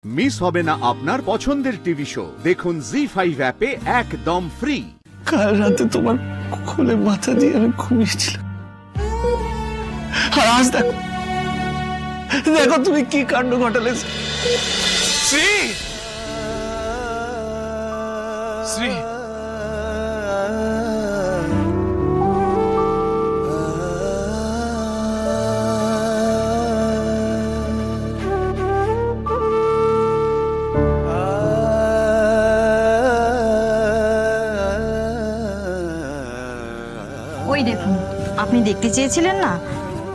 Miss হবে না আপনার পছন্দের টিভি শো। দেখুন জি5 অ্যাপে একদম ফ্রি। কাল রাতে তোমার কোলে মাথা দিয়ে আমি ঘুমিয়েছিলাম, আর আজ দেখো দেখো তুমি কি কাণ্ড ঘটালে। শ্রী শ্রী ওই দেখুন, আপনি দেখতে চেয়েছিলেন না,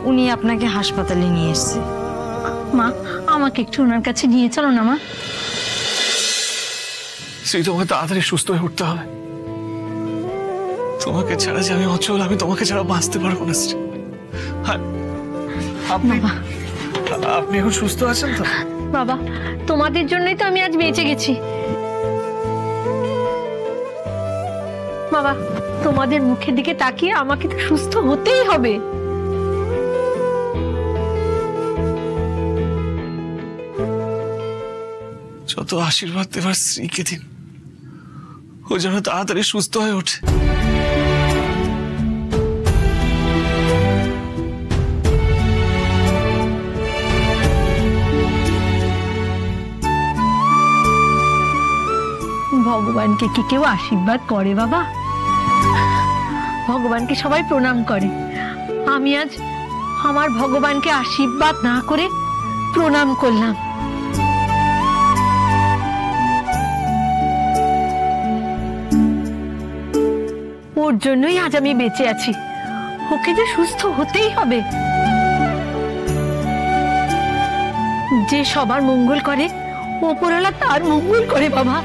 উনি আপনাকে হাসপাতালে নিয়ে এসেছে। মা, আমাকে একটু ওনার কাছে নিয়ে চলো না মা। শ্রী, তোমাকে তাড়াতাড়ি সুস্থ হয়ে উঠতে হবে। তোমাকে ছাড়া যে আমি অচল, আমি তোমাকে ছাড়া বাঁচতে পারবো না শ্রী। আপনি এখন সুস্থ আছেন তো? বাবা, তোমাদের জন্যই তো আমি আজ বেঁচে গেছি। বাবা, তোমাদের মুখের দিকে তাকিয়ে আমাকে তো সুস্থ হতেই হবে। যত আশীর্বাদ দেবার শ্রীকে দিন, ও যেন তাড়াতাড়ি সুস্থ হয়ে ওঠে। ভগবানকে কি কেউ আশীর্বাদ করে বাবা? ভগবানকে সবাই প্রণাম করে, আমি আজ আমার ভগবানকে আশীর্বাদ না করে প্রণাম করলাম। ওর জন্যই আজ আমি বেঁচে আছি। ওকে যে সুস্থ হতেই হবে। যে সবার মঙ্গল করে, ওপরওয়ালা তার মঙ্গল করে বাবা।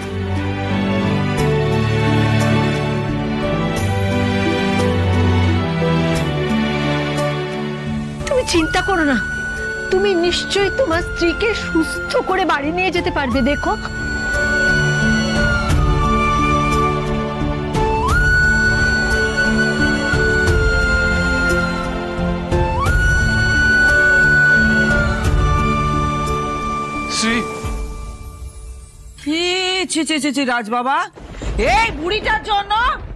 তুমি চিন্তা করো না, তুমি নিশ্চয়ই তোমার স্ত্রীকে সুস্থ করে বাড়ি নিয়ে যেতে পারবে। দেখো, রাজ বাবা, এই বুড়িটার জন্য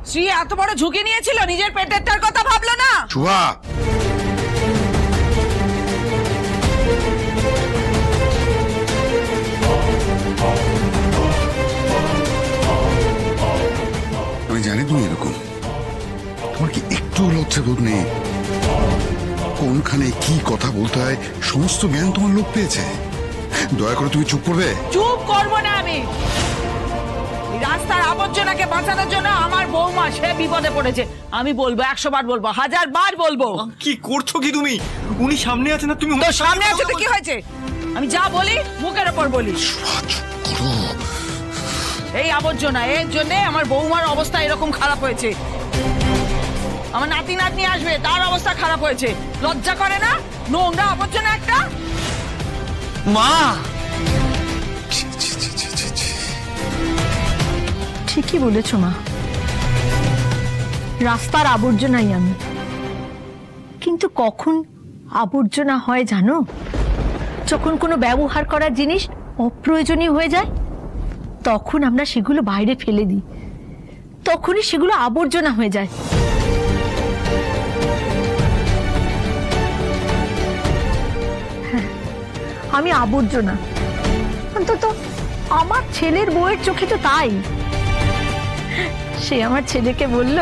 শ্রী এত বড় ঝুঁকি নিয়েছিল, নিজের পেটেরটার কথা ভাবলো না। আমি জানি তুমি এরকম, তোমার কি একটু লজ্জাবোধ নেই? কোনখানে কি কথা বলতে হয় সমস্ত জ্ঞান তোমার লোক পেয়েছে। দয়া করে তুমি চুপ করবে? চুপ করবো না আমি। রাস্তার আবর্জনাকে বাঁচানোর জন্য আমার বৌমা সে বিপদে পড়েছে। আমি বলবো, 100 বার বলবো, 1000 বার বলবো। কি করছো কি তুমি? উনি সামনে আছেন না, তুমি তো সামনে আছে তো কি হয়েছে? আমি যা বলি মুখের ওপর বলি। এই আবর্জনা, এর জন্য আমার বৌমার অবস্থা এরকম খারাপ হয়েছে। আমার নাতি নাতনি আসবে, তার অবস্থা খারাপ হয়েছে। লজ্জা করে না? নোংরা আবর্জনা একটা। মা, ঠিকই বলেছো মা, রাস্তার আবর্জনাই আমি। কিন্তু কখন আবর্জনা হয় জানো? যখন কোনো ব্যবহার করার জিনিস অপ্রয়োজনীয় হয়ে যায়, তখন আমরা সেগুলো বাইরে ফেলে দিই, তখনই সেগুলো আবর্জনা হয়ে যায়। হ্যাঁ, আমি আবর্জনা, অন্তত আমার ছেলের বউয়ের চোখে তো তাই। সে আমার ছেলেকে বলল,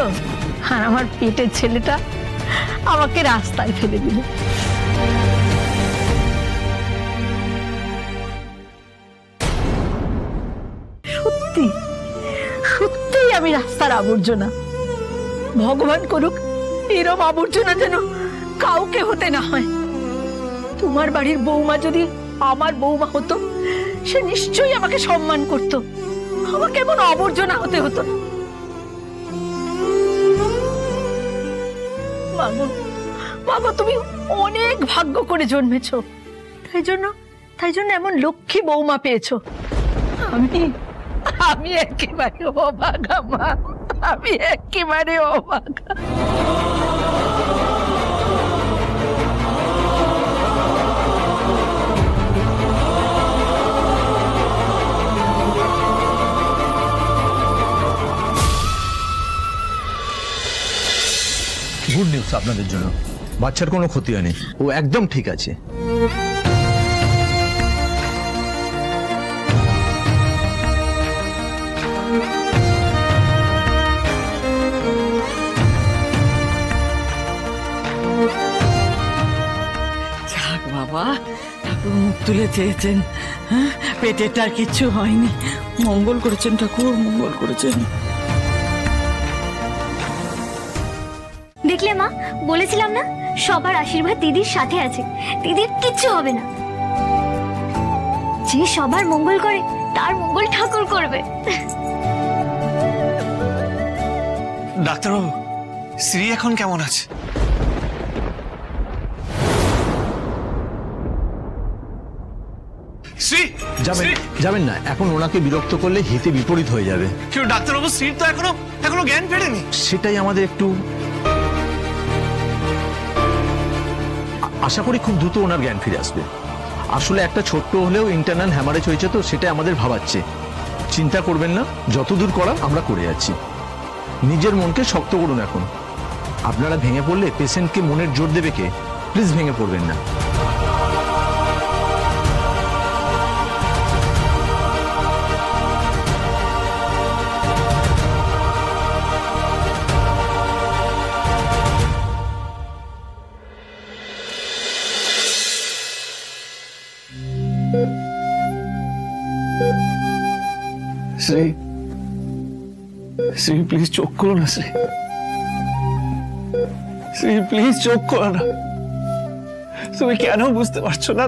আর আমার পেটের ছেলেটা আমাকে রাস্তায় ফেলে দিল। সত্যি সত্যি আমি রাস্তার আবর্জনা। ভগবান করুক এরম আবর্জনা যেন কাউকে হতে না হয়। তোমার বাড়ির বৌমা যদি আমার বৌমা হতো, সে নিশ্চয়ই আমাকে সম্মান করত, আমাকে এমন আবর্জনা হতে হতো না। বাবা, তুমি অনেক ভাগ্য করে জন্মেছো, তাই জন্য এমন লক্ষ্মী বৌমা পেয়েছো। আমি একেবারে অভাগা মা, আমি একেবারে অভাগা। আপনাদের জন্য। বাচ্চার কোনো ক্ষতি হয়নি, ও একদম ঠিক আছে। যাক বাবা, ঠাকুর মুখ তুলে চেয়েছেন, হ্যাঁ, পেটেরটার কিচ্ছু হয়নি। মঙ্গল করেছেন ঠাকুর, মঙ্গল করেছেন। দেখলে মা, বলেছিলাম না সবার আশীর্বাদ দিদির সাথে আছে, দিদির কিচ্ছু হবে না। যে সবার মঙ্গল করে তার মঙ্গল ঠাকুর করবে। ডাক্তারবাবু, শ্রী এখন কেমন আছে? শ্রী যাবেন না, এখন ওনাকে বিরক্ত করলে হিতে বিপরীত হয়ে যাবে। কেউ ডাক্তারবাবু, শ্রীর তো এখনো জ্ঞান ফেরেনি। সেটাই আমাদের একটু, আশা করি খুব দ্রুত ওনার জ্ঞান ফিরে আসবে। আসলে একটা ছোট্ট হলেও ইন্টারনাল হ্যামারেজ হয়েছে, তো সেটা আমাদের ভাবাচ্ছে। চিন্তা করবেন না, যতদূর করা আমরা করে যাচ্ছি। নিজের মনকে শক্ত করুন। এখন আপনারা ভেঙে পড়লে পেশেন্টকে মনের জোর দেবে কে? প্লিজ ভেঙে পড়বেন না। শ্রী প্লিজ চোখ খোলো না। শ্রী প্লিজ চোখ খোলো না। তুমি কেন বুঝতে পারছো না?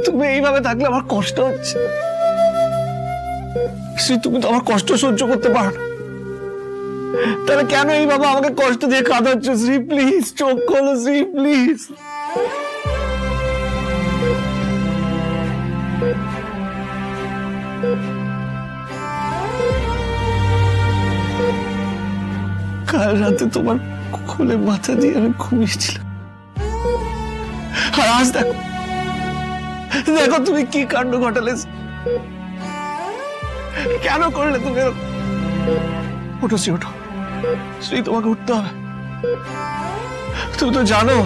তুমি এইভাবে থাকলে আমার কষ্ট হচ্ছে। শ্রী, তুমি তো আমার কষ্ট সহ্য করতে পারো না, তাহলে কেন এইভাবে আমাকে কষ্ট দিয়ে কাঁদাচ্ছ? শ্রী প্লিজ চোখ খোলো। শ্রী প্লিজ। কাল রাতে তোমার কোলে মাথা দিয়ে আমি ঘুমিয়েছিলাম, আর আজ দেখো দেখো তুমি কি কাণ্ড ঘটালে। কেন করলে তুমি? ওঠো শ্রী, ওঠো শ্রী, তোমাকে উঠতে হবে। তুমি তো জানো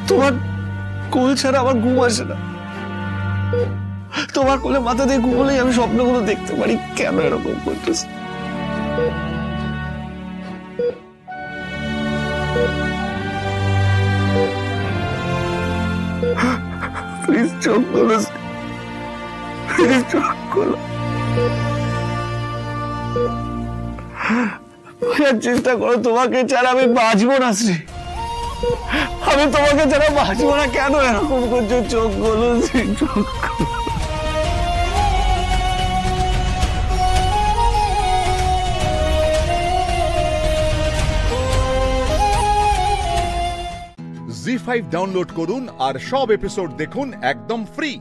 তোমার কোল ছাড়া আমার ঘুম আসে না। তোমার কোলে মাথা দিয়ে ঘুমলেই আমি স্বপ্নগুলো দেখতে পারি। কেন এরকম করতেছ? প্লিজ চোখ খোলো, প্লিজ চোখ খোলো। চেষ্টা করো, তোমাকে ছাড়া আমি বাঁচবো না শ্রী, আমি তোমাকে ছাড়া বাঁচবো না। কেন এরকম করছো? চোখ খোলো শ্রী, চোখ খোলো। জি5 ডাউনলোড করুন আর সব এপিসোড দেখুন একদম ফ্রি।